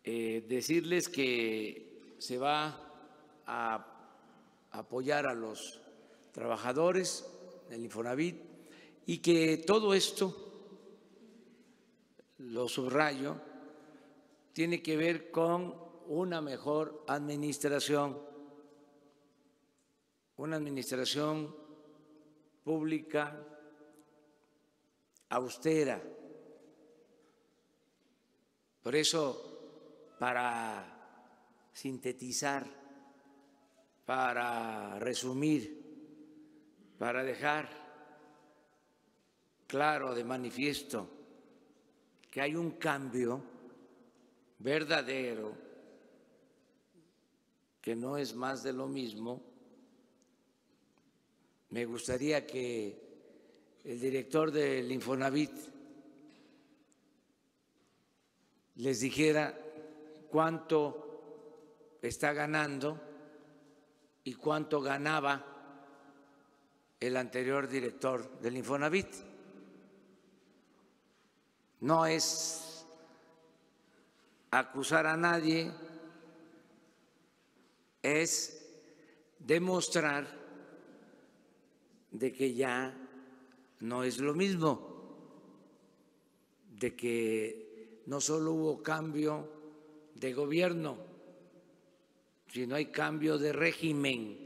decirles que se va a apoyar a los trabajadores del Infonavit y que todo esto, lo subrayo, tiene que ver con una mejor administración, una administración pública austera. Por eso, para sintetizar, para resumir, para dejar claro de manifiesto que hay un cambio verdadero, que no es más de lo mismo, me gustaría que el director del Infonavit les dijera cuánto está ganando y cuánto ganaba el anterior director del Infonavit. No es acusar a nadie, es demostrar de que ya no es lo mismo, de que no solo hubo cambio de gobierno, sino hay cambio de régimen,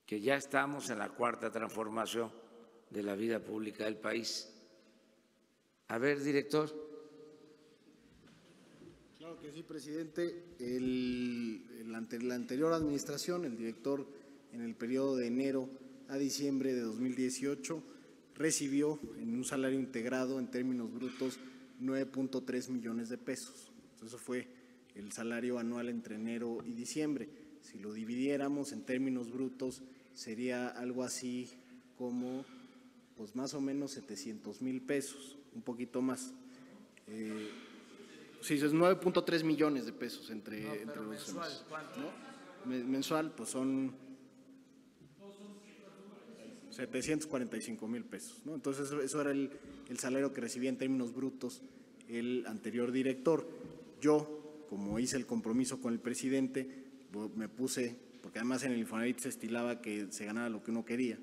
que ya estamos en la cuarta transformación de la vida pública del país. A ver, director. Claro que sí, presidente. La anterior administración, el director en el periodo de enero a diciembre de 2018 recibió en un salario integrado en términos brutos 9.3 millones de pesos. Eso fue el salario anual entre enero y diciembre. Si lo dividiéramos en términos brutos sería algo así como pues más o menos 700,000 pesos, un poquito más. Sí, es 9.3 millones de pesos entre los mensual, ¿cuánto? ¿no? Mensual, pues son 745,000 pesos, ¿no? Entonces, eso era el salario que recibía en términos brutos el anterior director. Yo, como hice el compromiso con el presidente, me puse, porque además en el Infonavit se estilaba que se ganara lo que uno quería,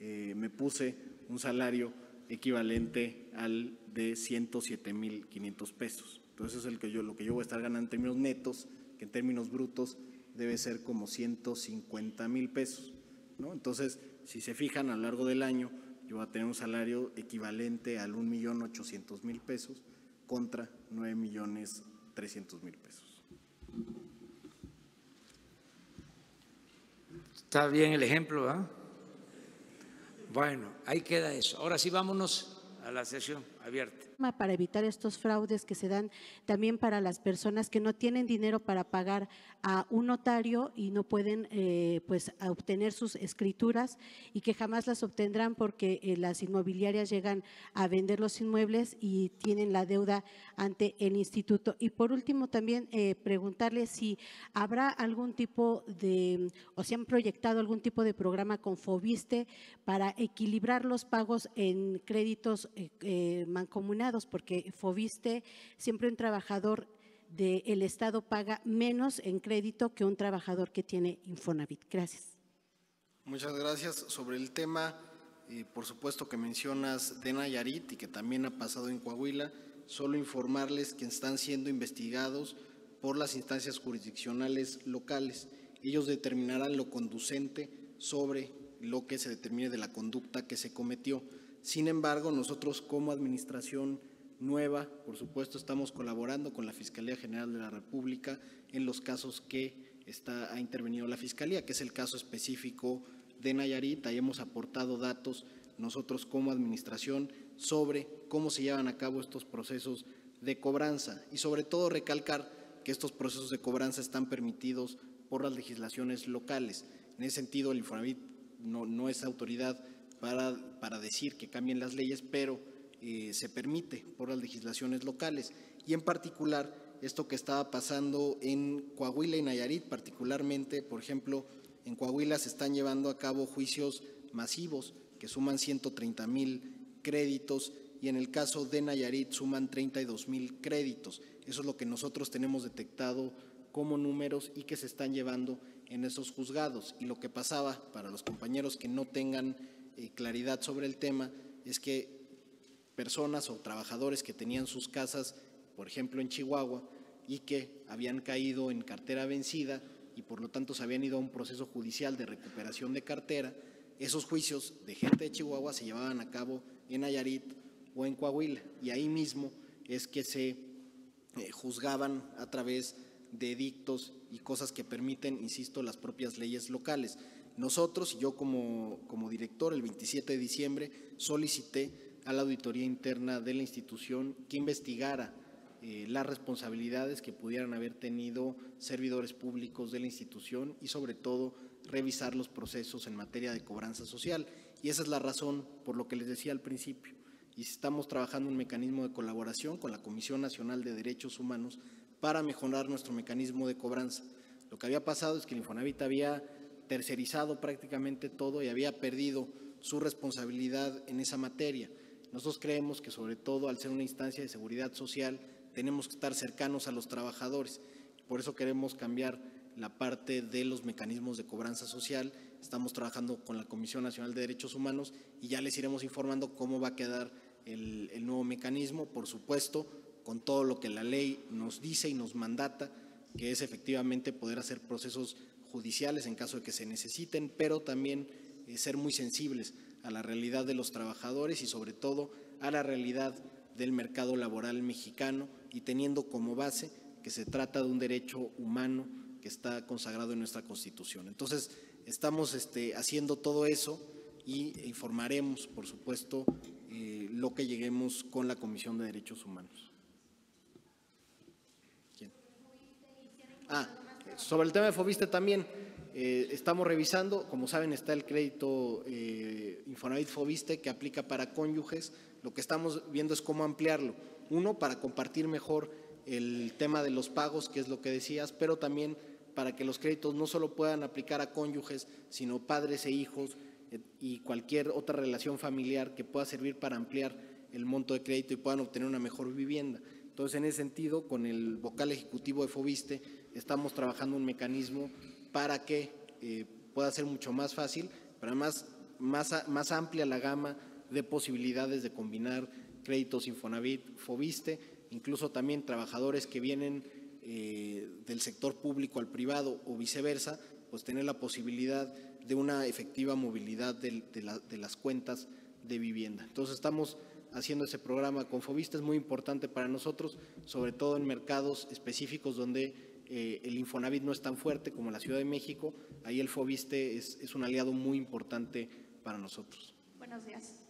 me puse un salario equivalente al de 107,500 pesos. Entonces, eso es lo que yo voy a estar ganando en términos netos, que en términos brutos debe ser como 150,000 pesos, ¿no? Entonces, si se fijan, a lo largo del año yo voy a tener un salario equivalente al 1,800,000 pesos contra 9,300,000 pesos. Está bien el ejemplo, ¿eh? Bueno, ahí queda eso. Ahora sí, vámonos a la sesión abierta. Para evitar estos fraudes que se dan también para las personas que no tienen dinero para pagar a un notario y no pueden pues obtener sus escrituras y que jamás las obtendrán porque las inmobiliarias llegan a vender los inmuebles y tienen la deuda ante el instituto. Y por último también preguntarle si habrá algún tipo de, o si han proyectado algún tipo de programa con Foviste para equilibrar los pagos en créditos mancomunados, porque Foviste, siempre un trabajador del Estado paga menos en crédito que un trabajador que tiene Infonavit. Gracias. Muchas gracias. Sobre el tema, por supuesto que mencionas de Nayarit y que también ha pasado en Coahuila, solo informarles que están siendo investigados por las instancias jurisdiccionales locales. Ellos determinarán lo conducente sobre lo que se determine de la conducta que se cometió. Sin embargo, nosotros como administración nueva, por supuesto, estamos colaborando con la Fiscalía General de la República en los casos que ha intervenido la Fiscalía, que es el caso específico de Nayarit. Ahí hemos aportado datos nosotros como administración sobre cómo se llevan a cabo estos procesos de cobranza y sobre todo recalcar que estos procesos de cobranza están permitidos por las legislaciones locales. En ese sentido, el Infonavit no es autoridad para decir que cambien las leyes, pero se permite por las legislaciones locales. Y en particular, esto que estaba pasando en Coahuila y Nayarit, particularmente, por ejemplo, en Coahuila se están llevando a cabo juicios masivos que suman 130,000 créditos y en el caso de Nayarit suman 32,000 créditos. Eso es lo que nosotros tenemos detectado como números y que se están llevando en esos juzgados. Y lo que pasaba, para los compañeros que no tengan claridad sobre el tema, es que personas o trabajadores que tenían sus casas, por ejemplo en Chihuahua, y que habían caído en cartera vencida y por lo tanto se habían ido a un proceso judicial de recuperación de cartera, esos juicios de gente de Chihuahua se llevaban a cabo en Nayarit o en Coahuila, y ahí mismo es que se juzgaban a través de edictos y cosas que permiten, insisto, las propias leyes locales. Nosotros, yo como director, el 27 de diciembre solicité a la auditoría interna de la institución que investigara las responsabilidades que pudieran haber tenido servidores públicos de la institución y sobre todo revisar los procesos en materia de cobranza social. Y esa es la razón por lo que les decía al principio. Y estamos trabajando un mecanismo de colaboración con la Comisión Nacional de Derechos Humanos para mejorar nuestro mecanismo de cobranza. Lo que había pasado es que el Infonavit había tercerizado prácticamente todo y había perdido su responsabilidad en esa materia. Nosotros creemos que sobre todo al ser una instancia de seguridad social tenemos que estar cercanos a los trabajadores. Por eso queremos cambiar la parte de los mecanismos de cobranza social. Estamos trabajando con la Comisión Nacional de Derechos Humanos y ya les iremos informando cómo va a quedar el nuevo mecanismo, por supuesto, con todo lo que la ley nos dice y nos mandata, que es efectivamente poder hacer procesos judiciales en caso de que se necesiten, pero también ser muy sensibles a la realidad de los trabajadores y sobre todo a la realidad del mercado laboral mexicano, y teniendo como base que se trata de un derecho humano que está consagrado en nuestra Constitución. Entonces, estamos haciendo todo eso y informaremos, por supuesto, lo que lleguemos con la Comisión de Derechos Humanos. ¿Quién? Sobre el tema de Foviste también, estamos revisando, como saben está el crédito Infonavit Foviste que aplica para cónyuges. Lo que estamos viendo es cómo ampliarlo. Uno, para compartir mejor el tema de los pagos, que es lo que decías, pero también para que los créditos no solo puedan aplicar a cónyuges, sino padres e hijos y cualquier otra relación familiar que pueda servir para ampliar el monto de crédito y puedan obtener una mejor vivienda. Entonces, en ese sentido, con el vocal ejecutivo de Foviste, estamos trabajando un mecanismo para que pueda ser mucho más fácil, pero además más amplia la gama de posibilidades de combinar créditos Infonavit, Foviste, incluso también trabajadores que vienen del sector público al privado o viceversa, pues tener la posibilidad de una efectiva movilidad de las cuentas de vivienda. Entonces estamos haciendo ese programa con Foviste, es muy importante para nosotros, sobre todo en mercados específicos donde el Infonavit no es tan fuerte como la Ciudad de México. Ahí el Foviste es un aliado muy importante para nosotros. Buenos días.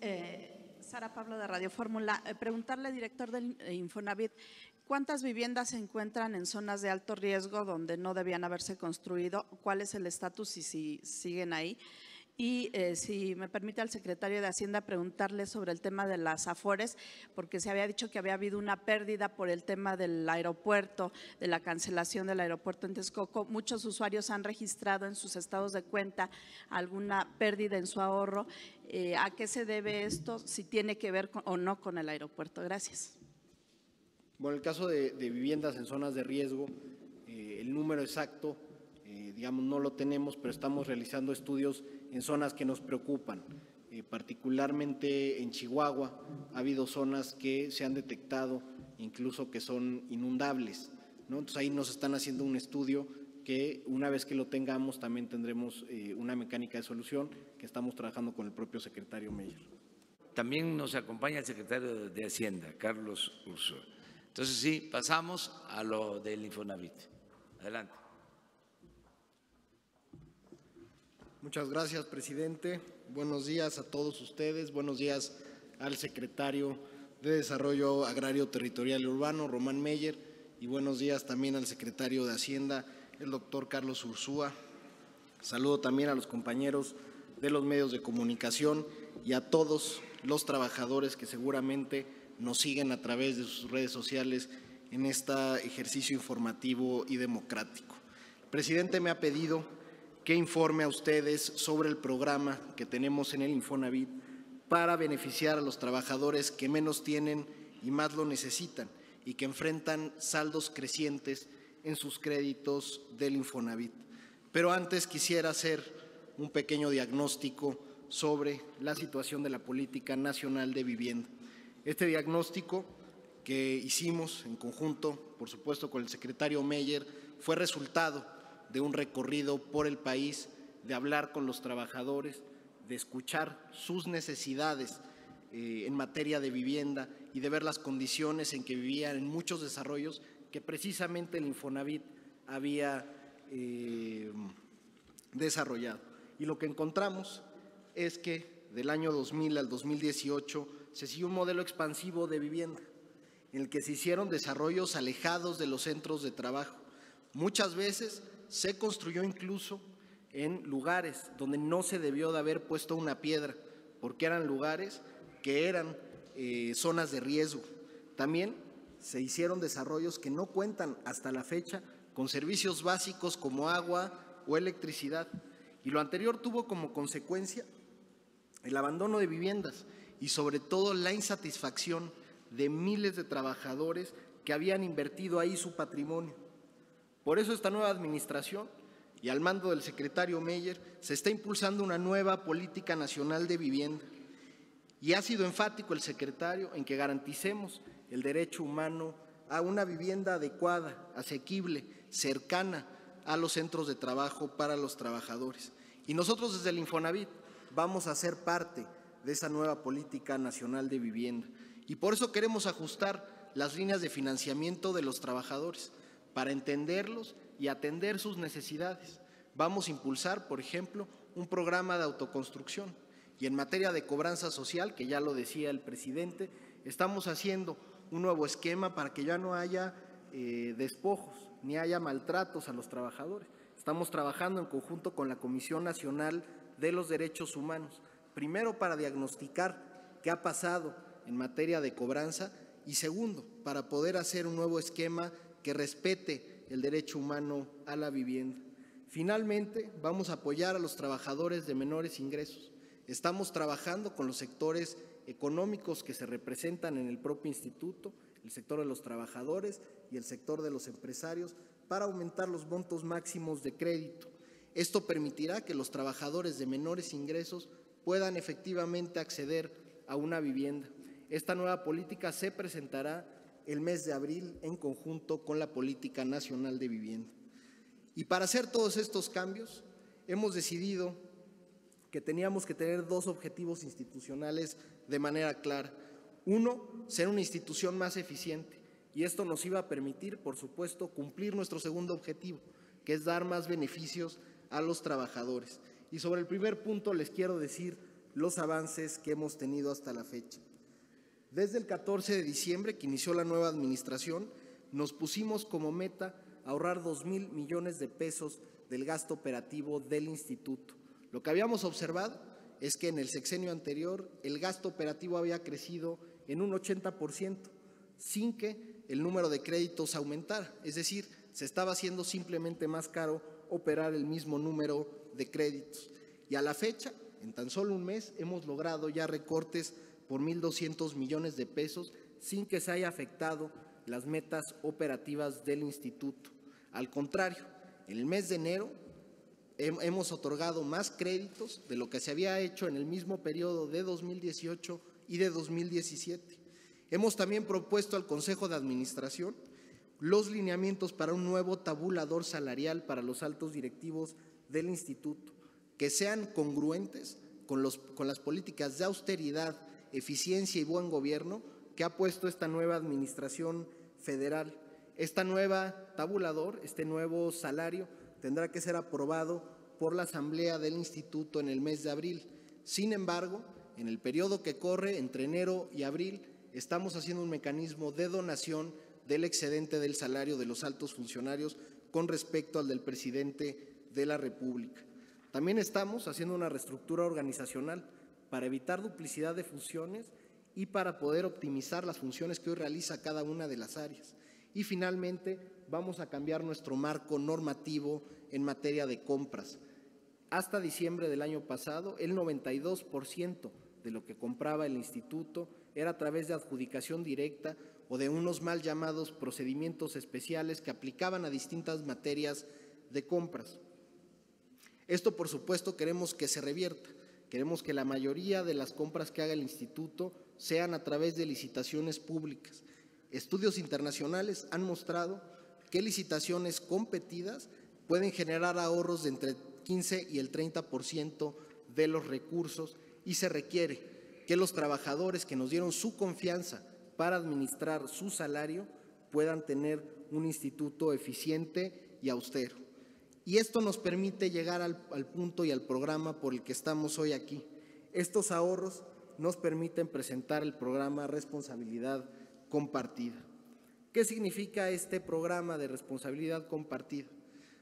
Sara Pablo de Radio Fórmula. Preguntarle, director del Infonavit, ¿cuántas viviendas se encuentran en zonas de alto riesgo donde no debían haberse construido? ¿Cuál es el estatus y si siguen ahí? Y si me permite al secretario de Hacienda preguntarle sobre el tema de las Afores, porque se había dicho que había habido una pérdida por el tema del aeropuerto, de la cancelación del aeropuerto en Texcoco. Muchos usuarios han registrado en sus estados de cuenta alguna pérdida en su ahorro. ¿A qué se debe esto? Si tiene que ver o no con el aeropuerto. Gracias. Bueno, el caso de viviendas en zonas de riesgo, el número exacto, digamos, no lo tenemos, pero estamos realizando estudios en zonas que nos preocupan. Particularmente en Chihuahua ha habido zonas que se han detectado incluso que son inundables, ¿no? Entonces ahí nos están haciendo un estudio que una vez que lo tengamos también tendremos una mecánica de solución que estamos trabajando con el propio secretario Meyer. También nos acompaña el secretario de Hacienda, Carlos Ursúa. Entonces sí, pasamos a lo del Infonavit. Adelante. Muchas gracias, presidente. Buenos días a todos ustedes. Buenos días al secretario de Desarrollo Agrario, Territorial y Urbano, Román Meyer, y buenos días también al secretario de Hacienda, el doctor Carlos Ursúa. Saludo también a los compañeros de los medios de comunicación y a todos los trabajadores que seguramente nos siguen a través de sus redes sociales en este ejercicio informativo y democrático. El presidente me ha pedido que informe a ustedes sobre el programa que tenemos en el Infonavit para beneficiar a los trabajadores que menos tienen y más lo necesitan y que enfrentan saldos crecientes en sus créditos del Infonavit. Pero antes quisiera hacer un pequeño diagnóstico sobre la situación de la política nacional de vivienda. Este diagnóstico que hicimos en conjunto, por supuesto, con el secretario Meyer, fue resultado de un recorrido por el país, de hablar con los trabajadores, de escuchar sus necesidades en materia de vivienda y de ver las condiciones en que vivían en muchos desarrollos que precisamente el Infonavit había desarrollado. Y lo que encontramos es que del año 2000 al 2018 se siguió un modelo expansivo de vivienda en el que se hicieron desarrollos alejados de los centros de trabajo. Muchas veces se construyó incluso en lugares donde no se debió de haber puesto una piedra, porque eran lugares que eran zonas de riesgo. También se hicieron desarrollos que no cuentan hasta la fecha con servicios básicos como agua o electricidad. Y lo anterior tuvo como consecuencia el abandono de viviendas y sobre todo la insatisfacción de miles de trabajadores que habían invertido ahí su patrimonio. Por eso esta nueva administración y al mando del secretario Meyer se está impulsando una nueva política nacional de vivienda. Y ha sido enfático el secretario en que garanticemos el derecho humano a una vivienda adecuada, asequible, cercana a los centros de trabajo para los trabajadores. Y nosotros desde el Infonavit vamos a ser parte de esa nueva política nacional de vivienda. Y por eso queremos ajustar las líneas de financiamiento de los trabajadores para entenderlos y atender sus necesidades. Vamos a impulsar, por ejemplo, un programa de autoconstrucción. Y en materia de cobranza social, que ya lo decía el presidente, estamos haciendo un nuevo esquema para que ya no haya despojos ni haya maltratos a los trabajadores. Estamos trabajando en conjunto con la Comisión Nacional de los Derechos Humanos, primero para diagnosticar qué ha pasado en materia de cobranza y segundo, para poder hacer un nuevo esquema que respete el derecho humano a la vivienda. Finalmente, vamos a apoyar a los trabajadores de menores ingresos. Estamos trabajando con los sectores económicos que se representan en el propio instituto, el sector de los trabajadores y el sector de los empresarios, para aumentar los montos máximos de crédito. Esto permitirá que los trabajadores de menores ingresos puedan efectivamente acceder a una vivienda. Esta nueva política se presentará el mes de abril en conjunto con la Política Nacional de Vivienda. Y para hacer todos estos cambios, hemos decidido que teníamos que tener dos objetivos institucionales de manera clara. Uno, ser una institución más eficiente, y esto nos iba a permitir, por supuesto, cumplir nuestro segundo objetivo, que es dar más beneficios a los trabajadores. Y sobre el primer punto les quiero decir los avances que hemos tenido hasta la fecha. Desde el 14 de diciembre, que inició la nueva administración, nos pusimos como meta ahorrar 2,000 millones de pesos del gasto operativo del instituto. Lo que habíamos observado es que en el sexenio anterior el gasto operativo había crecido en un 80%, sin que el número de créditos aumentara. Es decir, se estaba haciendo simplemente más caro operar el mismo número de créditos. Y a la fecha, en tan solo un mes, hemos logrado ya recortes por 1,200 millones de pesos sin que se haya afectado las metas operativas del instituto. Al contrario, en el mes de enero hemos otorgado más créditos de lo que se había hecho en el mismo periodo de 2018 y de 2017. Hemos también propuesto al Consejo de Administración los lineamientos para un nuevo tabulador salarial para los altos directivos del instituto, que sean congruentes con las políticas de austeridad, eficiencia y buen gobierno que ha puesto esta nueva administración federal. Esta nueva tabulador, este nuevo salario, tendrá que ser aprobado por la Asamblea del Instituto en el mes de abril. Sin embargo, en el periodo que corre entre enero y abril, estamos haciendo un mecanismo de donación del excedente del salario de los altos funcionarios con respecto al del presidente de la República. También estamos haciendo una reestructura organizacional para evitar duplicidad de funciones y para poder optimizar las funciones que hoy realiza cada una de las áreas. Y finalmente, vamos a cambiar nuestro marco normativo en materia de compras. Hasta diciembre del año pasado, el 92% de lo que compraba el instituto era a través de adjudicación directa o de unos mal llamados procedimientos especiales que aplicaban a distintas materias de compras. Esto, por supuesto, queremos que se revierta. Queremos que la mayoría de las compras que haga el instituto sean a través de licitaciones públicas. Estudios internacionales han mostrado que licitaciones competidas pueden generar ahorros de entre 15 y el 30% de los recursos, y se requiere que los trabajadores que nos dieron su confianza para administrar su salario puedan tener un instituto eficiente y austero. Y esto nos permite llegar al punto y al programa por el que estamos hoy aquí. Estos ahorros nos permiten presentar el programa Responsabilidad Compartida. ¿Qué significa este programa de responsabilidad compartida?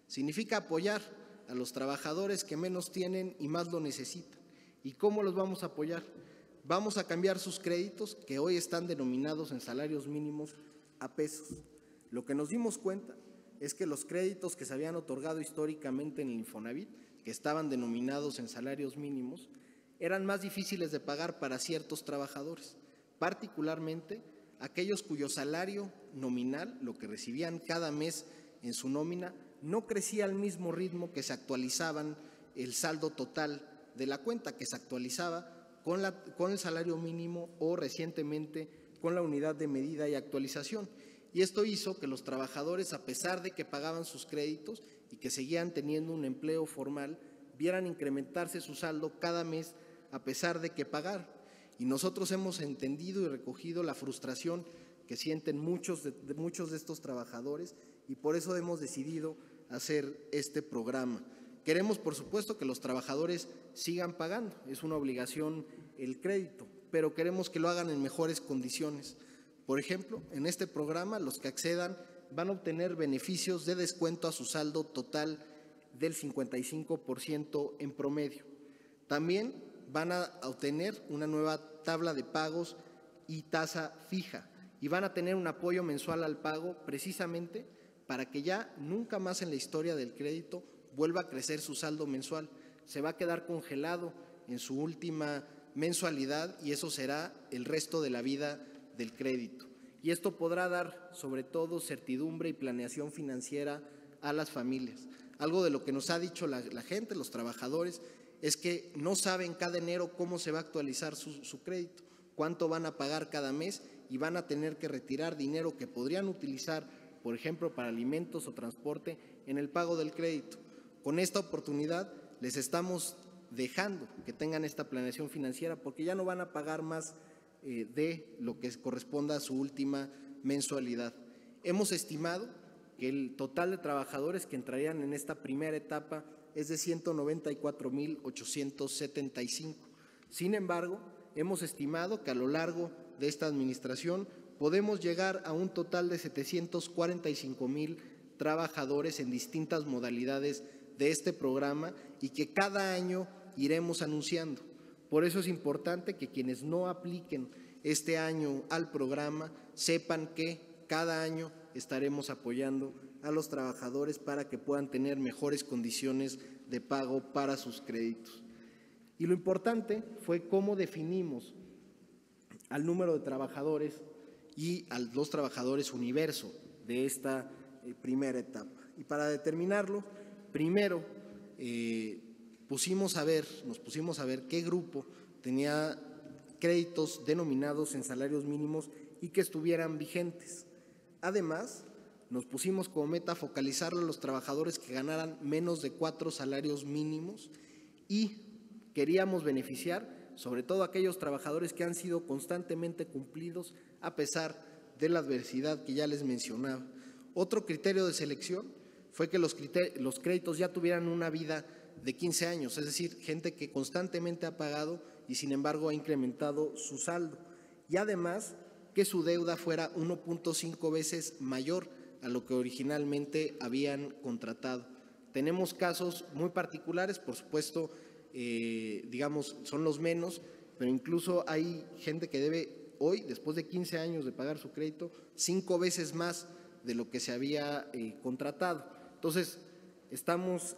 Significa apoyar a los trabajadores que menos tienen y más lo necesitan. ¿Y cómo los vamos a apoyar? Vamos a cambiar sus créditos, que hoy están denominados en salarios mínimos, a pesos. Lo que nos dimos cuenta es que los créditos que se habían otorgado históricamente en el Infonavit, que estaban denominados en salarios mínimos, eran más difíciles de pagar para ciertos trabajadores, particularmente aquellos cuyo salario nominal, lo que recibían cada mes en su nómina, no crecía al mismo ritmo que se actualizaban el saldo total de la cuenta, que se actualizaba con el salario mínimo o recientemente con la unidad de medida y actualización. Y esto hizo que los trabajadores, a pesar de que pagaban sus créditos y que seguían teniendo un empleo formal, vieran incrementarse su saldo cada mes a pesar de que pagaran. Y nosotros hemos entendido y recogido la frustración que sienten muchos de estos trabajadores, y por eso hemos decidido hacer este programa. Queremos, por supuesto, que los trabajadores sigan pagando, es una obligación el crédito, pero queremos que lo hagan en mejores condiciones. Por ejemplo, en este programa los que accedan van a obtener beneficios de descuento a su saldo total del 55% en promedio. También van a obtener una nueva tabla de pagos y tasa fija, y van a tener un apoyo mensual al pago precisamente para que ya nunca más en la historia del crédito vuelva a crecer su saldo mensual. Se va a quedar congelado en su última mensualidad y eso será el resto de la vida del crédito. Y esto podrá dar, sobre todo, certidumbre y planeación financiera a las familias. Algo de lo que nos ha dicho la gente, los trabajadores, es que no saben cada enero cómo se va a actualizar su crédito, cuánto van a pagar cada mes, y van a tener que retirar dinero que podrían utilizar, por ejemplo, para alimentos o transporte, en el pago del crédito. Con esta oportunidad les estamos dejando que tengan esta planeación financiera, porque ya no van a pagar más de lo que corresponda a su última mensualidad. Hemos estimado que el total de trabajadores que entrarían en esta primera etapa es de 194,875. Sin embargo, hemos estimado que a lo largo de esta administración podemos llegar a un total de 745,000 trabajadores en distintas modalidades de este programa, y que cada año iremos anunciando. Por eso es importante que quienes no apliquen este año al programa sepan que cada año estaremos apoyando a los trabajadores para que puedan tener mejores condiciones de pago para sus créditos. Y lo importante fue cómo definimos al número de trabajadores y a los trabajadores universo de esta primera etapa. Y para determinarlo, primero nos pusimos a ver qué grupo tenía créditos denominados en salarios mínimos y que estuvieran vigentes. Además, nos pusimos como meta focalizar a los trabajadores que ganaran menos de 4 salarios mínimos, y queríamos beneficiar sobre todo a aquellos trabajadores que han sido constantemente cumplidos a pesar de la adversidad que ya les mencionaba. Otro criterio de selección fue que los créditos ya tuvieran una vida de 15 años, es decir, gente que constantemente ha pagado y sin embargo ha incrementado su saldo, y además que su deuda fuera 1.5 veces mayor a lo que originalmente habían contratado. Tenemos casos muy particulares, por supuesto, son los menos, pero incluso hay gente que debe hoy, después de 15 años de pagar su crédito, 5 veces más de lo que se había contratado. Entonces, estamos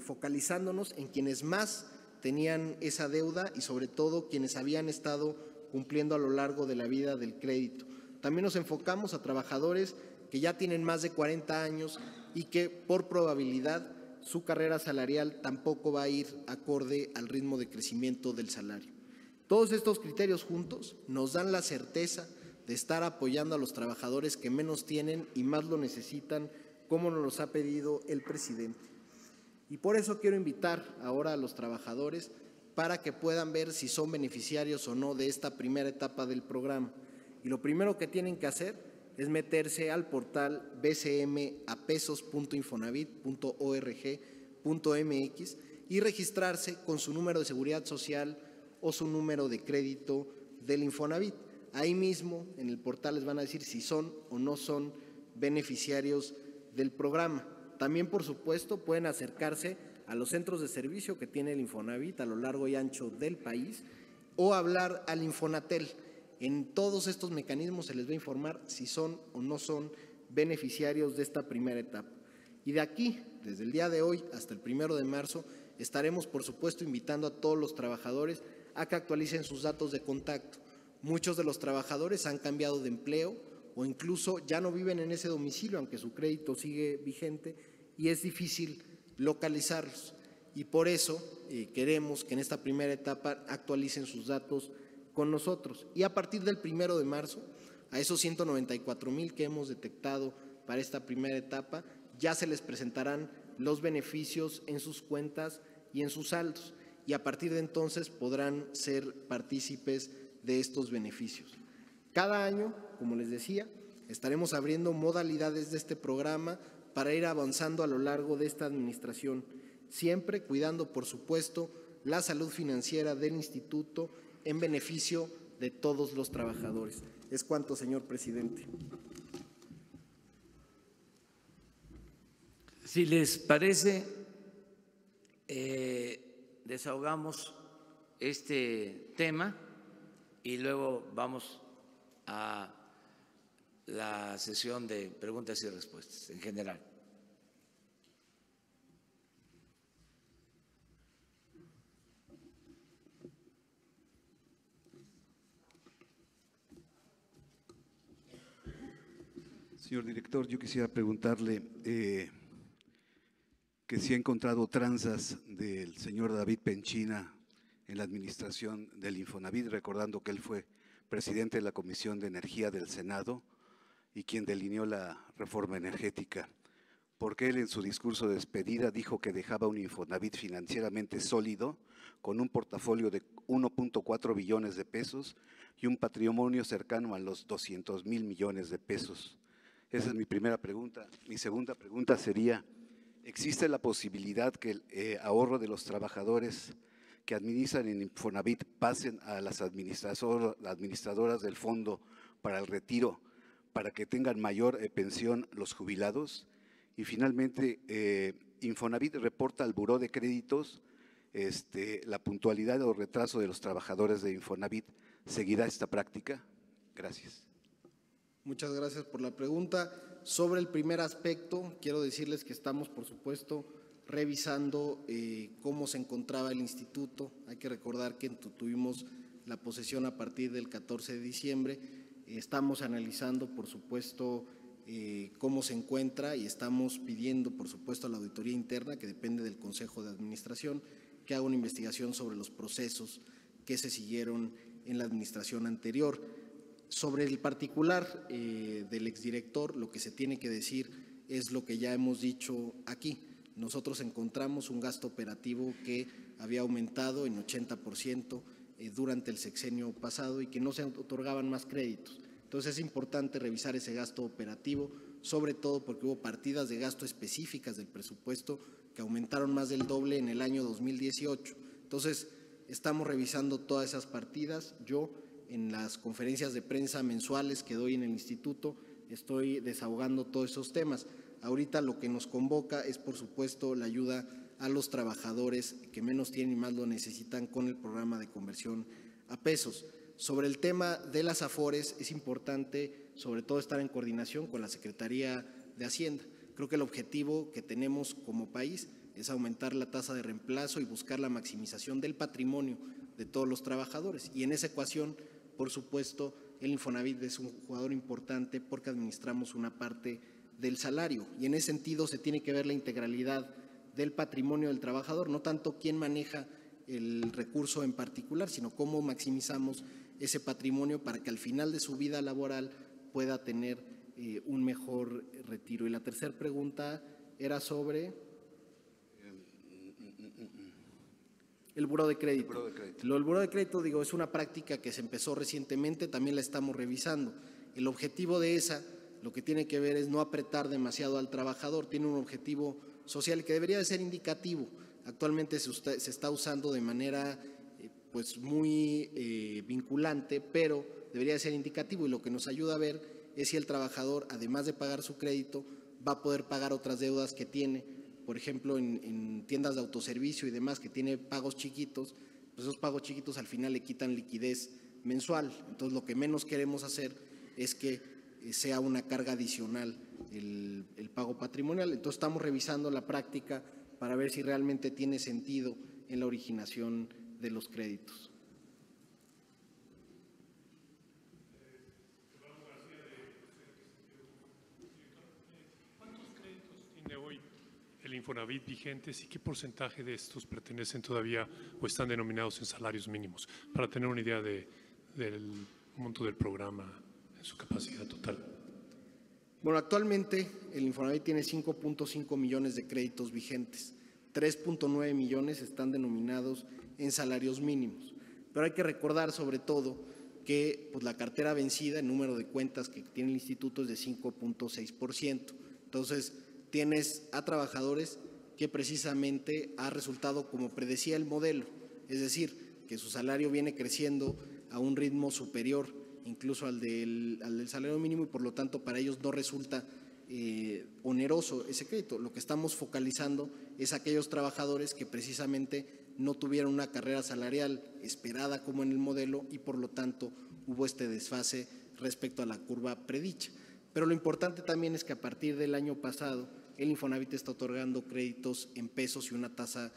focalizándonos en quienes más tenían esa deuda y sobre todo quienes habían estado cumpliendo a lo largo de la vida del crédito. También nos enfocamos a trabajadores que ya tienen más de 40 años y que por probabilidad su carrera salarial tampoco va a ir acorde al ritmo de crecimiento del salario. Todos estos criterios juntos nos dan la certeza de estar apoyando a los trabajadores que menos tienen y más lo necesitan, como nos los ha pedido el presidente. Y por eso quiero invitar ahora a los trabajadores para que puedan ver si son beneficiarios o no de esta primera etapa del programa. Y lo primero que tienen que hacer es meterse al portal bcmapesos.infonavit.org.mx y registrarse con su número de seguridad social o su número de crédito del Infonavit. Ahí mismo en el portal les van a decir si son o no son beneficiarios del programa. También, por supuesto, pueden acercarse a los centros de servicio que tiene el Infonavit a lo largo y ancho del país o hablar al Infonatel. En todos estos mecanismos se les va a informar si son o no son beneficiarios de esta primera etapa. Y de aquí, desde el día de hoy hasta el 1 de marzo, estaremos, por supuesto, invitando a todos los trabajadores a que actualicen sus datos de contacto. Muchos de los trabajadores han cambiado de empleo o incluso ya no viven en ese domicilio, aunque su crédito sigue vigente, y es difícil localizarlos. Y por eso queremos que en esta primera etapa actualicen sus datos con nosotros. Y a partir del 1 de marzo, a esos 194,000 que hemos detectado para esta primera etapa, ya se les presentarán los beneficios en sus cuentas y en sus saldos. Y a partir de entonces podrán ser partícipes de estos beneficios. Cada año, como les decía, estaremos abriendo modalidades de este programa para ir avanzando a lo largo de esta administración, siempre cuidando, por supuesto, la salud financiera del instituto en beneficio de todos los trabajadores. Es cuanto, señor presidente. Si les parece, desahogamos este tema y luego vamos a la sesión de preguntas y respuestas en general. Señor director, yo quisiera preguntarle que si ha encontrado tranzas del señor David Penchina en la administración del Infonavit, recordando que él fue presidente de la Comisión de Energía del Senado y quien delineó la reforma energética, porque él en su discurso de despedida dijo que dejaba un Infonavit financieramente sólido, con un portafolio de 1.4 billones de pesos y un patrimonio cercano a los 200,000 millones de pesos. Esa es mi primera pregunta. Mi segunda pregunta sería, ¿existe la posibilidad que el ahorro de los trabajadores que administran en Infonavit pasen a las administradoras del fondo para el retiro, para que tengan mayor pensión los jubilados? Y finalmente, Infonavit reporta al Buró de Créditos la puntualidad o retraso de los trabajadores de Infonavit. ¿Seguirá esta práctica? Gracias. Muchas gracias por la pregunta. Sobre el primer aspecto, quiero decirles que estamos, por supuesto, revisando cómo se encontraba el instituto. Hay que recordar que tuvimos la posesión a partir del 14 de diciembre. Estamos analizando, por supuesto, cómo se encuentra y estamos pidiendo, por supuesto, a la auditoría interna, que depende del Consejo de Administración, que haga una investigación sobre los procesos que se siguieron en la administración anterior. Sobre el particular del exdirector, lo que se tiene que decir es lo que ya hemos dicho aquí. Nosotros encontramos un gasto operativo que había aumentado en 80% durante el sexenio pasado y que no se otorgaban más créditos. Entonces es importante revisar ese gasto operativo, sobre todo porque hubo partidas de gasto específicas del presupuesto que aumentaron más del doble en el año 2018. Entonces estamos revisando todas esas partidas. Yo, en las conferencias de prensa mensuales que doy en el instituto, estoy desahogando todos esos temas. Ahorita lo que nos convoca es, por supuesto, la ayuda a los trabajadores que menos tienen y más lo necesitan con el programa de conversión a pesos. Sobre el tema de las AFORES, es importante, sobre todo, estar en coordinación con la Secretaría de Hacienda. Creo que el objetivo que tenemos como país es aumentar la tasa de reemplazo y buscar la maximización del patrimonio de todos los trabajadores. Y en esa ecuación, por supuesto, el Infonavit es un jugador importante porque administramos una parte del salario, y en ese sentido se tiene que ver la integralidad del patrimonio del trabajador, no tanto quién maneja el recurso en particular, sino cómo maximizamos ese patrimonio para que al final de su vida laboral pueda tener un mejor retiro. Y la tercera pregunta era sobre el buró de crédito. Lo del buró de crédito, digo, es una práctica que se empezó recientemente, también la estamos revisando. El objetivo de esa, lo que tiene que ver es no apretar demasiado al trabajador, tiene un objetivo social que debería de ser indicativo. Actualmente se está usando de manera pues muy vinculante, pero debería de ser indicativo, y lo que nos ayuda a ver es si el trabajador, además de pagar su crédito, va a poder pagar otras deudas que tiene, por ejemplo, en tiendas de autoservicio y demás, que tiene pagos chiquitos, pues esos pagos chiquitos al final le quitan liquidez mensual. Entonces, lo que menos queremos hacer es que sea una carga adicional el pago patrimonial. Entonces, estamos revisando la práctica para ver si realmente tiene sentido en la originación de los créditos. ¿Cuántos créditos tiene hoy el Infonavit vigentes y qué porcentaje de estos pertenecen todavía o están denominados en salarios mínimos? Para tener una idea del monto del programa en su capacidad total. Bueno, actualmente el Infonavit tiene 5.5 millones de créditos vigentes, 3.9 millones están denominados en salarios mínimos, pero hay que recordar sobre todo que pues, la cartera vencida, el número de cuentas que tiene el instituto es de 5.6%, entonces tienes a trabajadores que precisamente ha resultado como predecía el modelo, es decir, que su salario viene creciendo a un ritmo superior incluso al del salario mínimo, y por lo tanto para ellos no resulta oneroso ese crédito. Lo que estamos focalizando es aquellos trabajadores que precisamente no tuvieron una carrera salarial esperada como en el modelo y por lo tanto hubo este desfase respecto a la curva predicha. Pero lo importante también es que a partir del año pasado el Infonavit está otorgando créditos en pesos y una tasa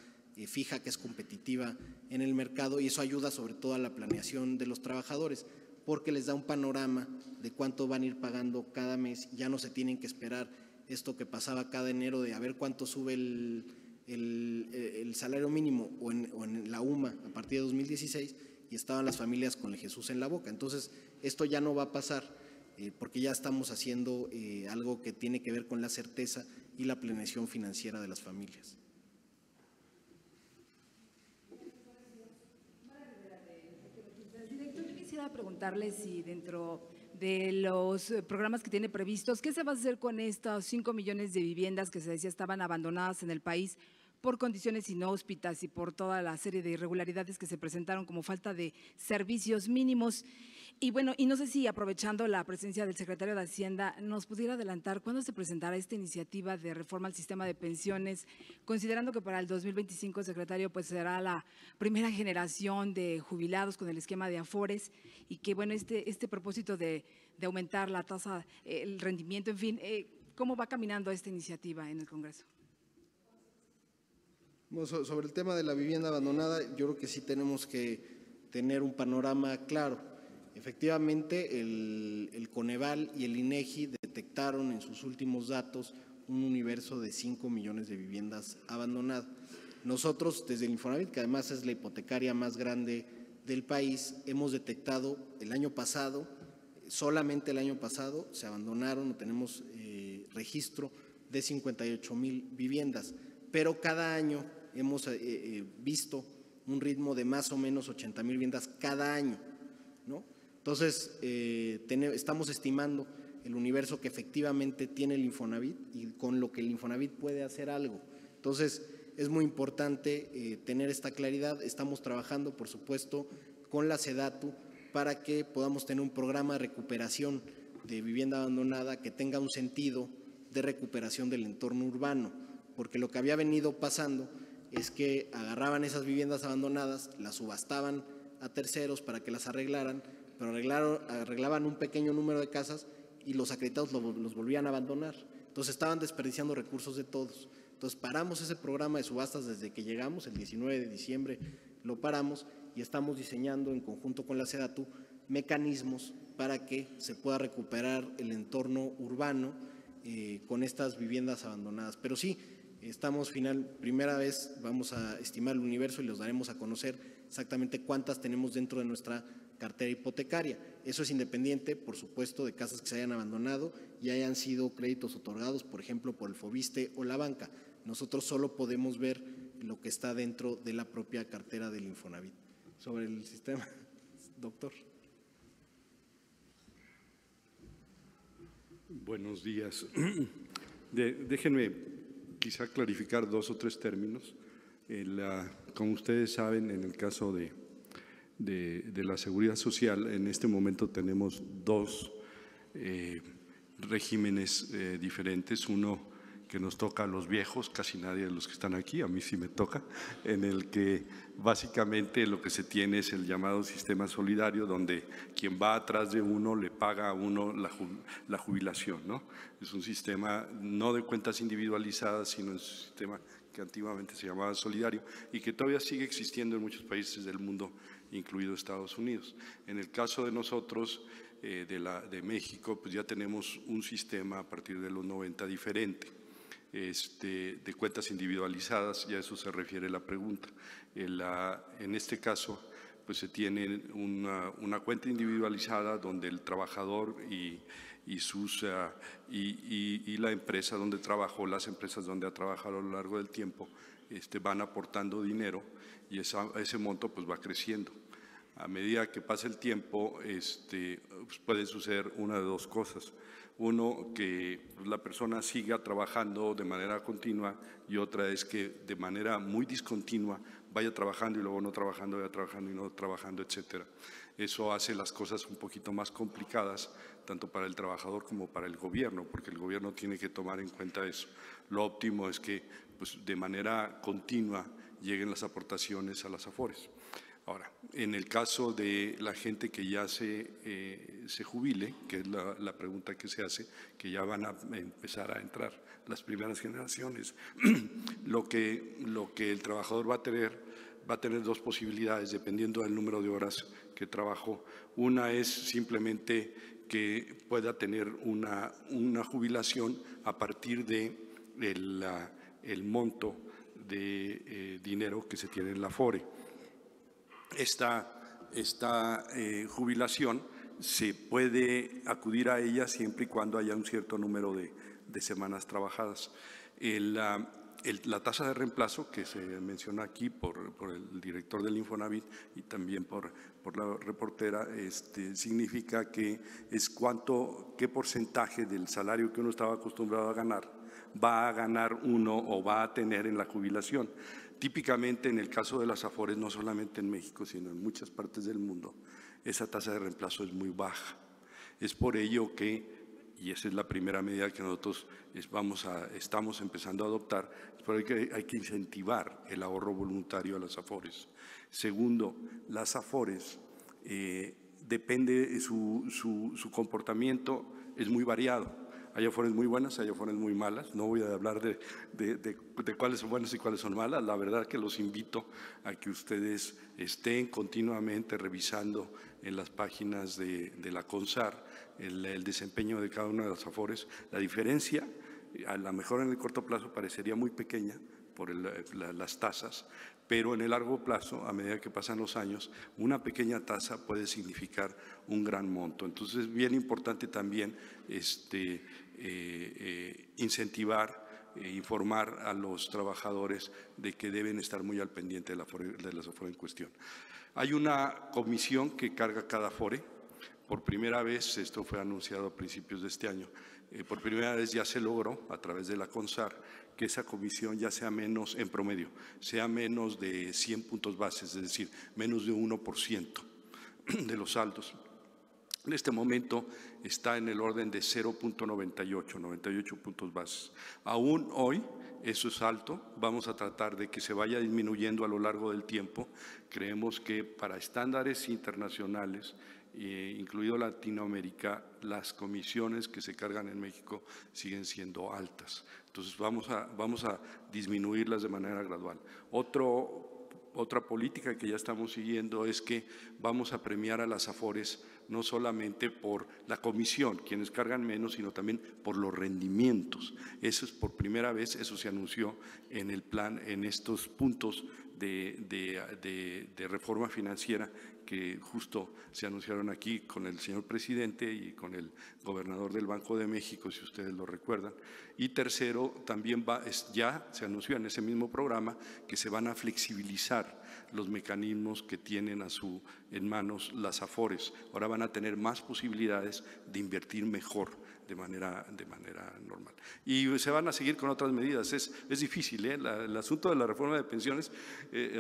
fija que es competitiva en el mercado, y eso ayuda sobre todo a la planeación de los trabajadores, porque les da un panorama de cuánto van a ir pagando cada mes. Ya no se tienen que esperar esto que pasaba cada enero de a ver cuánto sube el salario mínimo o en la UMA a partir de 2016, y estaban las familias con el Jesús en la boca. Entonces, esto ya no va a pasar porque ya estamos haciendo algo que tiene que ver con la certeza y la planeación financiera de las familias. Quisiera preguntarle si dentro de los programas que tiene previstos, ¿qué se va a hacer con estos 5 millones de viviendas que se decía estaban abandonadas en el país por condiciones inhóspitas y por toda la serie de irregularidades que se presentaron como falta de servicios mínimos? Y bueno, y no sé si aprovechando la presencia del secretario de Hacienda, nos pudiera adelantar cuándo se presentará esta iniciativa de reforma al sistema de pensiones, considerando que para el 2025 el secretario pues será la primera generación de jubilados con el esquema de Afores, y que bueno, este propósito de aumentar la tasa, el rendimiento, en fin, ¿cómo va caminando esta iniciativa en el Congreso? Bueno, sobre el tema de la vivienda abandonada, yo creo que sí tenemos que tener un panorama claro. Efectivamente, el Coneval y el INEGI detectaron en sus últimos datos un universo de 5 millones de viviendas abandonadas. Nosotros, desde el Infonavit, que además es la hipotecaria más grande del país, hemos detectado el año pasado, solamente el año pasado, se abandonaron, tenemos registro de 58,000 viviendas, pero cada año hemos visto un ritmo de más o menos 80,000 viviendas cada año, ¿no? Entonces, estamos estimando el universo que efectivamente tiene el Infonavit y con lo que el Infonavit puede hacer algo. Entonces, es muy importante tener esta claridad. Estamos trabajando, por supuesto, con la SEDATU para que podamos tener un programa de recuperación de vivienda abandonada que tenga un sentido de recuperación del entorno urbano, porque lo que había venido pasando es que agarraban esas viviendas abandonadas, las subastaban a terceros para que las arreglaran, pero arreglaban un pequeño número de casas y los acreditados los volvían a abandonar. Entonces estaban desperdiciando recursos de todos. Entonces Entonces paramos ese programa de subastas desde que llegamos, el 19 de diciembre lo paramos y estamos diseñando en conjunto con la SEDATU mecanismos para que se pueda recuperar el entorno urbano con estas viviendas abandonadas. Pero sí, primera vez vamos a estimar el universo y los daremos a conocer exactamente cuántas tenemos dentro de nuestra cartera hipotecaria. Eso es independiente, por supuesto, de casas que se hayan abandonado y hayan sido créditos otorgados, por ejemplo, por el Fobiste o la banca. Nosotros solo podemos ver lo que está dentro de la propia cartera del Infonavit. Sobre el sistema, doctor. Buenos días. Déjenme quizá clarificar 2 o 3 términos. Como ustedes saben, en el caso de la seguridad social, en este momento tenemos 2 regímenes diferentes. Uno que nos toca a los viejos, casi nadie de los que están aquí, a mí sí me toca, en el que básicamente lo que se tiene es el llamado sistema solidario, donde quien va atrás de uno le paga a uno la jubilación, ¿no? Es un sistema no de cuentas individualizadas, sino un sistema que antiguamente se llamaba solidario y que todavía sigue existiendo en muchos países del mundo, incluido Estados Unidos. En el caso de nosotros, de México, pues ya tenemos un sistema a partir de los 90 diferente. De cuentas individualizadas, ya a eso se refiere la pregunta. En este caso, pues se tiene una cuenta individualizada donde el trabajador y la empresa donde trabajó, las empresas donde ha trabajado a lo largo del tiempo, van aportando dinero y ese monto pues va creciendo. A medida que pasa el tiempo, pues puede suceder una de 2 cosas. Uno, que la persona siga trabajando de manera continua, y otra es que de manera muy discontinua vaya trabajando y luego no trabajando, vaya trabajando y no trabajando, etcétera. Eso hace las cosas un poquito más complicadas, tanto para el trabajador como para el gobierno, porque el gobierno tiene que tomar en cuenta eso. Lo óptimo es que pues, de manera continua lleguen las aportaciones a las AFORES. Ahora, en el caso de la gente que ya se jubile, que es la pregunta que se hace, que ya van a empezar a entrar las primeras generaciones, lo que el trabajador va a tener 2 posibilidades dependiendo del número de horas que trabajó. Una es simplemente que pueda tener una jubilación a partir de el monto de dinero que se tiene en la AFORE. Esta jubilación se puede acudir a ella siempre y cuando haya un cierto número de semanas trabajadas. La tasa de reemplazo que se menciona aquí por el director del Infonavit y también por la reportera, significa que es qué porcentaje del salario que uno estaba acostumbrado a ganar va a ganar uno o va a tener en la jubilación. Típicamente en el caso de las AFORES, no solamente en México, sino en muchas partes del mundo, esa tasa de reemplazo es muy baja. Es por ello que, y esa es la primera medida que nosotros estamos empezando a adoptar, es por ello que hay que incentivar el ahorro voluntario a las AFORES. Segundo, las AFORES, depende, su comportamiento es muy variado. Hay AFORES muy buenas, hay AFORES muy malas. No voy a hablar de cuáles son buenas y cuáles son malas. La verdad que los invito a que ustedes estén continuamente revisando en las páginas de la CONSAR el desempeño de cada una de las AFORES. La diferencia, a lo mejor en el corto plazo parecería muy pequeña por las tasas, pero en el largo plazo, a medida que pasan los años, una pequeña tasa puede significar un gran monto. Entonces es bien importante también incentivar, informar a los trabajadores de que deben estar muy al pendiente de las AFORE en cuestión. Hay una comisión que carga cada AFORE. Por primera vez, esto fue anunciado a principios de este año, por primera vez ya se logró a través de la CONSAR que esa comisión ya sea menos, en promedio, sea menos de 100 puntos bases, es decir, menos de 1% de los saldos. En este momento está en el orden de 0.98, 98 puntos bases. Aún hoy eso es alto, vamos a tratar de que se vaya disminuyendo a lo largo del tiempo. Creemos que para estándares internacionales, incluido Latinoamérica, las comisiones que se cargan en México siguen siendo altas. Entonces vamos a disminuirlas de manera gradual. Otra política que ya estamos siguiendo es que vamos a premiar a las AFORES no solamente por la comisión, quienes cargan menos, sino también por los rendimientos. Eso es por primera vez, eso se anunció en el plan, en estos puntos de reforma financiera que justo se anunciaron aquí con el señor presidente y con el gobernador del Banco de México, si ustedes lo recuerdan. Y tercero, también ya se anunció en ese mismo programa que se van a flexibilizar los mecanismos que tienen en manos las AFORES. Ahora van a tener más posibilidades de invertir mejor de manera normal. Y se van a seguir con otras medidas. Es difícil, el asunto de la reforma de pensiones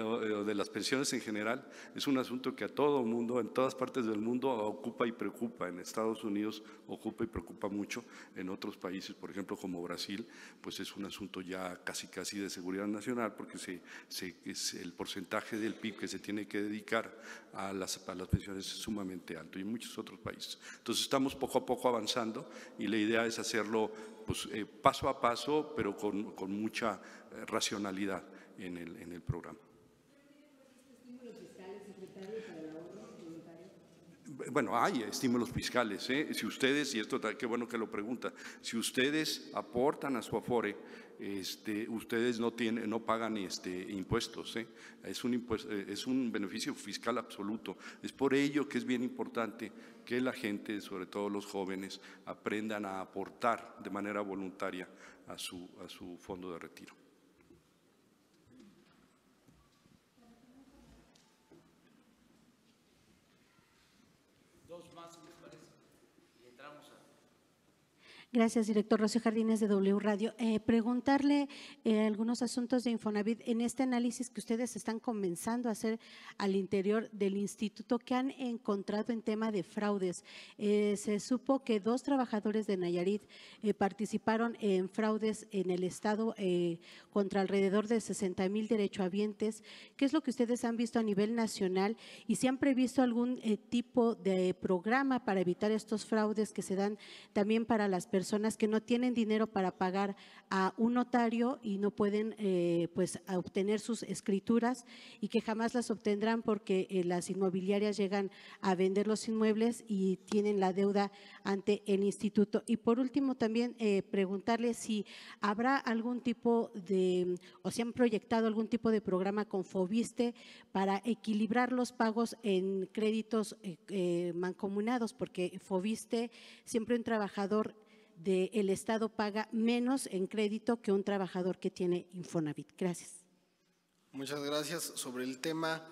o de las pensiones en general es un asunto que a todo mundo, en todas partes del mundo, ocupa y preocupa. En Estados Unidos ocupa y preocupa mucho. En otros países, por ejemplo, como Brasil, pues es un asunto ya casi de seguridad nacional, porque es el porcentaje del PIB que se tiene que dedicar a las pensiones es sumamente alto, y en muchos otros países. Entonces estamos poco a poco avanzando y la idea es hacerlo pues, paso a paso, pero con mucha racionalidad en el programa. Bueno, hay estímulos fiscales, si ustedes, y esto qué bueno que lo pregunta, si ustedes aportan a su Afore, ustedes no pagan impuestos, es un beneficio fiscal absoluto. Es por ello que es bien importante que la gente, sobre todo los jóvenes, aprendan a aportar de manera voluntaria a su fondo de retiro. Gracias, director. Rocío Jardines, de W Radio. Preguntarle algunos asuntos de Infonavit en este análisis que ustedes están comenzando a hacer al interior del instituto. ¿Qué han encontrado en tema de fraudes? Se supo que 2 trabajadores de Nayarit participaron en fraudes en el estado contra alrededor de 60,000 derechohabientes. ¿Qué es lo que ustedes han visto a nivel nacional y si han previsto algún tipo de programa para evitar estos fraudes que se dan también para las personas que no tienen dinero para pagar a un notario y no pueden pues obtener sus escrituras y que jamás las obtendrán porque las inmobiliarias llegan a vender los inmuebles y tienen la deuda ante el instituto? Y por último también preguntarle si habrá algún tipo de, o si han proyectado algún tipo de programa con Foviste para equilibrar los pagos en créditos mancomunados, porque Foviste, siempre un trabajador del Estado paga menos en crédito que un trabajador que tiene Infonavit. Gracias. Muchas gracias. Sobre el tema,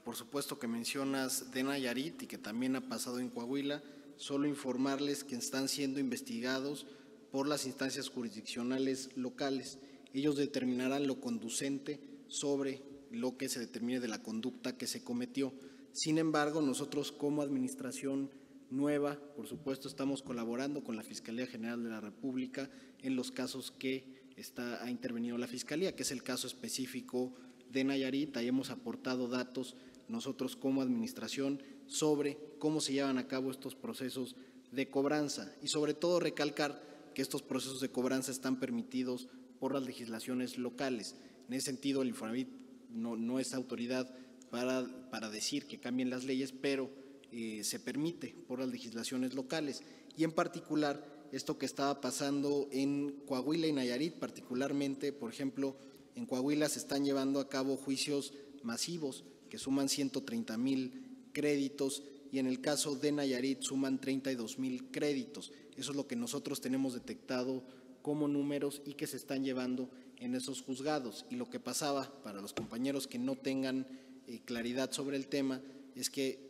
por supuesto que mencionas de Nayarit y que también ha pasado en Coahuila, solo informarles que están siendo investigados por las instancias jurisdiccionales locales. Ellos determinarán lo conducente sobre lo que se determine de la conducta que se cometió. Sin embargo, nosotros como administración nueva, por supuesto, estamos colaborando con la Fiscalía General de la República en los casos que ha intervenido la Fiscalía, que es el caso específico de Nayarit. Ahí hemos aportado datos nosotros como administración sobre cómo se llevan a cabo estos procesos de cobranza y sobre todo recalcar que estos procesos de cobranza están permitidos por las legislaciones locales. En ese sentido, el Infonavit no es autoridad para decir que cambien las leyes, pero se permite por las legislaciones locales. Y en particular, esto que estaba pasando en Coahuila y Nayarit, particularmente, por ejemplo, en Coahuila se están llevando a cabo juicios masivos que suman 130,000 créditos y en el caso de Nayarit suman 32,000 créditos. Eso es lo que nosotros tenemos detectado como números y que se están llevando en esos juzgados. Y lo que pasaba, para los compañeros que no tengan claridad sobre el tema, es que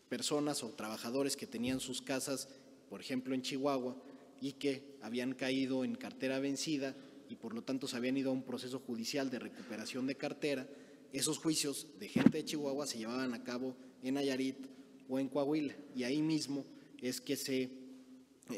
personas o trabajadores que tenían sus casas, por ejemplo en Chihuahua, y que habían caído en cartera vencida y por lo tanto se habían ido a un proceso judicial de recuperación de cartera, esos juicios de gente de Chihuahua se llevaban a cabo en Nayarit o en Coahuila, y ahí mismo es que se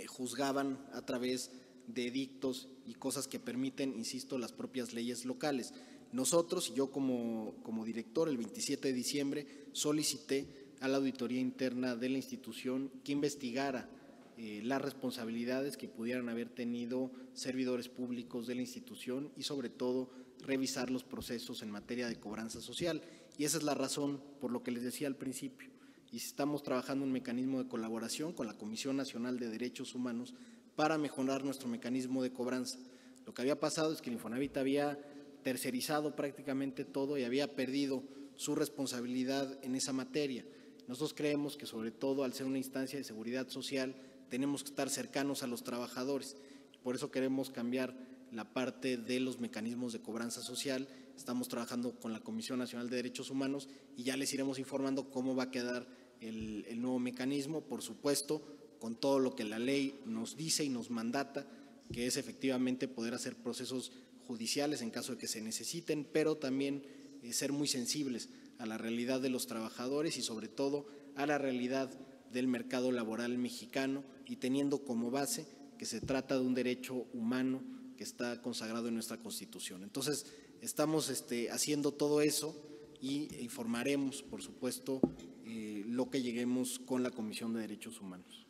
juzgaban a través de edictos y cosas que permiten, insisto, las propias leyes locales. Nosotros, yo como director, el 27 de diciembre solicité a la auditoría interna de la institución que investigara las responsabilidades que pudieran haber tenido servidores públicos de la institución y sobre todo revisar los procesos en materia de cobranza social. Y esa es la razón por lo que les decía al principio. Y estamos trabajando un mecanismo de colaboración con la Comisión Nacional de Derechos Humanos para mejorar nuestro mecanismo de cobranza. Lo que había pasado es que el Infonavit había tercerizado prácticamente todo y había perdido su responsabilidad en esa materia. Nosotros creemos que, sobre todo al ser una instancia de seguridad social, tenemos que estar cercanos a los trabajadores. Por eso queremos cambiar la parte de los mecanismos de cobranza social. Estamos trabajando con la Comisión Nacional de Derechos Humanos y ya les iremos informando cómo va a quedar el nuevo mecanismo, por supuesto, con todo lo que la ley nos dice y nos mandata, que es efectivamente poder hacer procesos judiciales en caso de que se necesiten, pero también ser muy sensibles a la realidad de los trabajadores y sobre todo a la realidad del mercado laboral mexicano, y teniendo como base que se trata de un derecho humano que está consagrado en nuestra Constitución. Entonces, estamos haciendo todo eso y informaremos, por supuesto, lo que lleguemos con la Comisión de Derechos Humanos.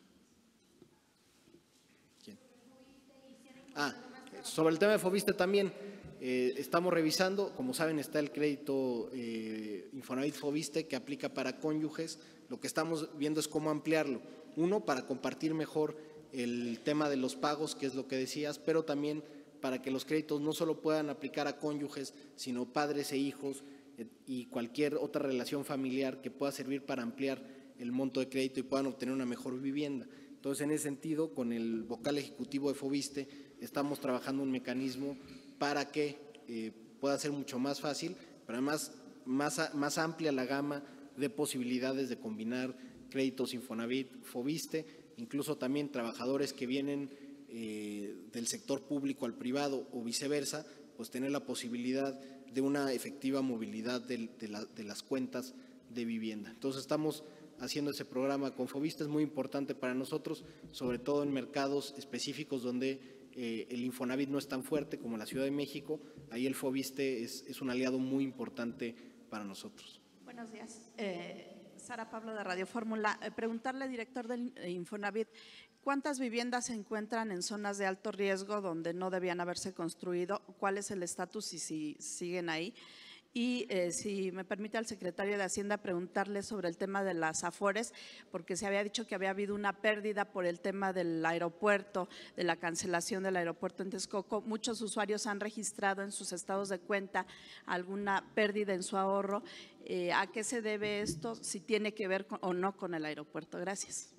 ¿Quién? Sobre el tema de Foviste también, estamos revisando, como saben está el crédito Infonavit Foviste que aplica para cónyuges. Lo que estamos viendo es cómo ampliarlo. Uno, para compartir mejor el tema de los pagos, que es lo que decías, pero también para que los créditos no solo puedan aplicar a cónyuges, sino padres e hijos y cualquier otra relación familiar que pueda servir para ampliar el monto de crédito y puedan obtener una mejor vivienda. Entonces, en ese sentido, con el vocal ejecutivo de Foviste, estamos trabajando un mecanismo para que pueda ser mucho más fácil, pero además más amplia la gama de posibilidades de combinar créditos Infonavit, Foviste, incluso también trabajadores que vienen del sector público al privado o viceversa, pues tener la posibilidad de una efectiva movilidad de las cuentas de vivienda. Entonces estamos haciendo ese programa con Foviste, es muy importante para nosotros, sobre todo en mercados específicos donde el Infonavit no es tan fuerte como la Ciudad de México. Ahí el Foviste es un aliado muy importante para nosotros. Buenos días. Sara Pablo de Radio Fórmula. Preguntarle, director del Infonavit, ¿cuántas viviendas se encuentran en zonas de alto riesgo donde no debían haberse construido? ¿Cuál es el estatus y si siguen ahí? Y si me permite al secretario de Hacienda preguntarle sobre el tema de las Afores, porque se había dicho que había habido una pérdida por el tema del aeropuerto, de la cancelación del aeropuerto en Texcoco. Muchos usuarios han registrado en sus estados de cuenta alguna pérdida en su ahorro. ¿A qué se debe esto? Si tiene que ver o no con el aeropuerto. Gracias.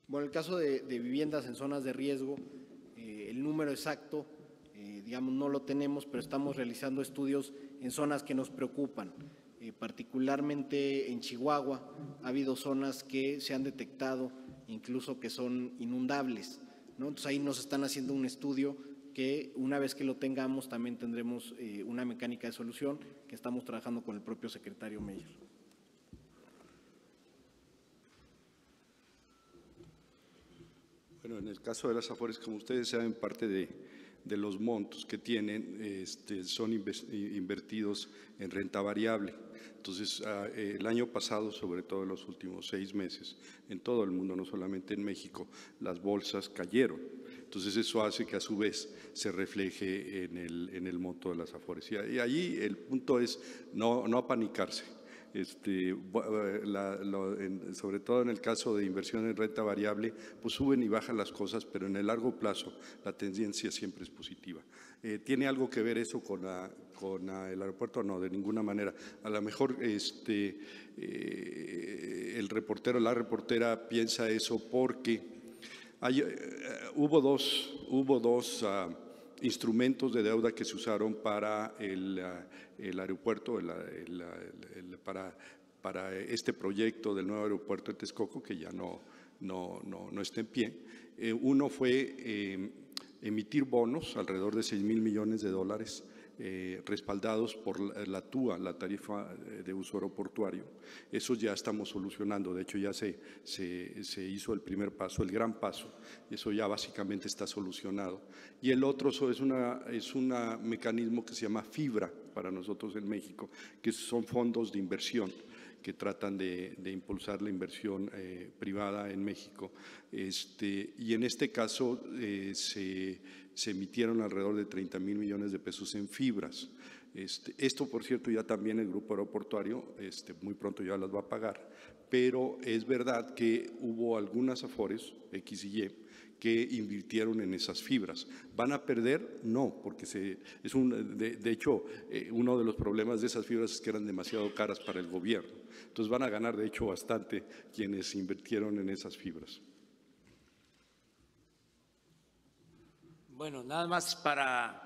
Bueno, el caso de viviendas en zonas de riesgo, el número exacto, digamos, no lo tenemos, pero estamos realizando estudios en zonas que nos preocupan. Particularmente en Chihuahua ha habido zonas que se han detectado incluso que son inundables, ¿no? Entonces ahí nos están haciendo un estudio que una vez que lo tengamos también tendremos una mecánica de solución que estamos trabajando con el propio secretario Meyer. Bueno, en el caso de las Afores, como ustedes saben, parte de los montos que tienen son invertidos en renta variable. Entonces, el año pasado, sobre todo en los últimos 6 meses, en todo el mundo, no solamente en México, las bolsas cayeron. Entonces, eso hace que a su vez se refleje en el monto de las Afores. Y allí el punto es no apanicarse. Sobre todo en el caso de inversión en renta variable, pues suben y bajan las cosas, pero en el largo plazo la tendencia siempre es positiva. ¿Tiene algo que ver eso con el aeropuerto? No, de ninguna manera. A lo mejor el reportero, la reportera piensa eso porque hubo dos instrumentos de deuda que se usaron para el aeropuerto, para este proyecto del nuevo aeropuerto de Texcoco, que ya no está en pie. Uno fue emitir bonos, alrededor de $6,000 millones, respaldados por la TUA, la tarifa de uso aeroportuario. Eso ya estamos solucionando, de hecho ya se hizo el primer paso, el gran paso, y eso ya básicamente está solucionado. Y el otro es un mecanismo que se llama FIBRA para nosotros en México, que son fondos de inversión que tratan de impulsar la inversión privada en México. Y en este caso se emitieron alrededor de 30,000 millones de pesos en fibras. Esto, por cierto, ya también el grupo aeroportuario muy pronto ya las va a pagar, pero es verdad que hubo algunas afores, X y Y, que invirtieron en esas fibras. ¿Van a perder? No, porque de hecho, uno de los problemas de esas fibras es que eran demasiado caras para el gobierno. Entonces van a ganar, de hecho, bastante quienes invirtieron en esas fibras. Bueno, nada más para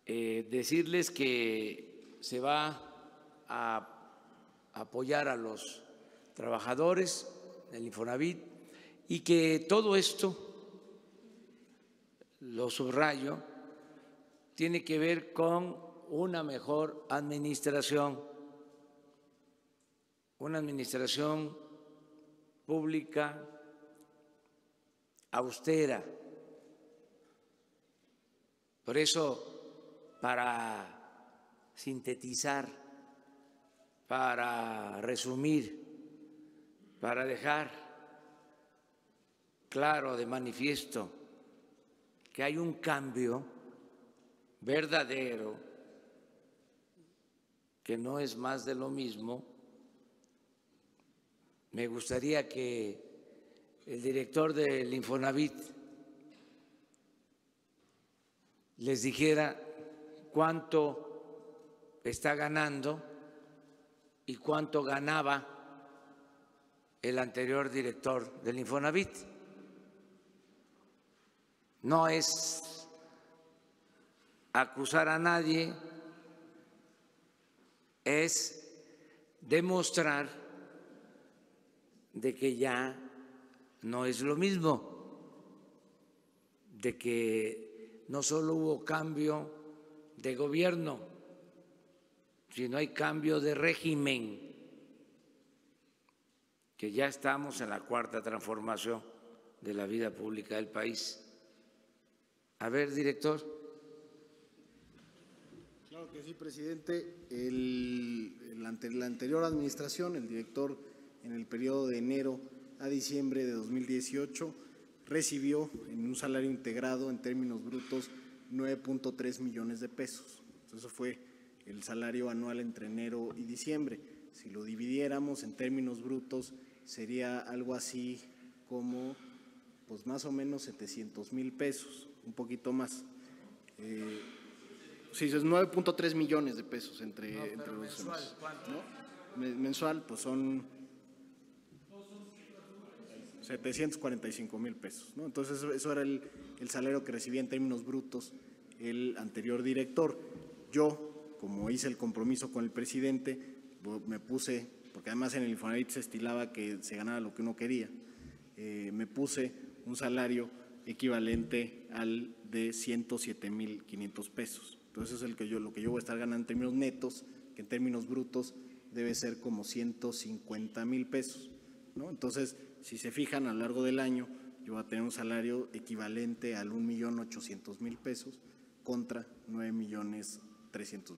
decirles que se va a apoyar a los trabajadores del Infonavit y que todo esto, lo subrayo, tiene que ver con una mejor administración, una administración pública austera. Por eso, para sintetizar, para resumir, para dejar claro de manifiesto que hay un cambio verdadero, que no es más de lo mismo, me gustaría que el director del Infonavit les dijera cuánto está ganando y cuánto ganaba el anterior director del Infonavit. No es acusar a nadie, es demostrar de que ya no es lo mismo, de que no solo hubo cambio de gobierno, sino hay cambio de régimen, que ya estamos en la cuarta transformación de la vida pública del país. A ver, director. Claro que sí, presidente. La anterior administración, el director en el periodo de enero a diciembre de 2018 recibió en un salario integrado en términos brutos 9.3 millones de pesos. Eso fue el salario anual entre enero y diciembre. Si lo dividiéramos en términos brutos, sería algo así como, pues más o menos 700,000 pesos, un poquito más. Sí, es 9.3 millones de pesos entre los mensual, ¿no? Mensual, pues son 745,000 pesos, ¿no? Entonces, eso era el salario que recibía en términos brutos el anterior director. Yo, como hice el compromiso con el presidente, me puse, porque además en el Infonavit se estilaba que se ganara lo que uno quería, me puse un salario equivalente al de 107,500 pesos. Entonces, eso es lo que yo voy a estar ganando en términos netos, que en términos brutos debe ser como 150,000 pesos, ¿no? Entonces, si se fijan, a lo largo del año yo voy a tener un salario equivalente al 1,800,000 pesos contra 9,300,000.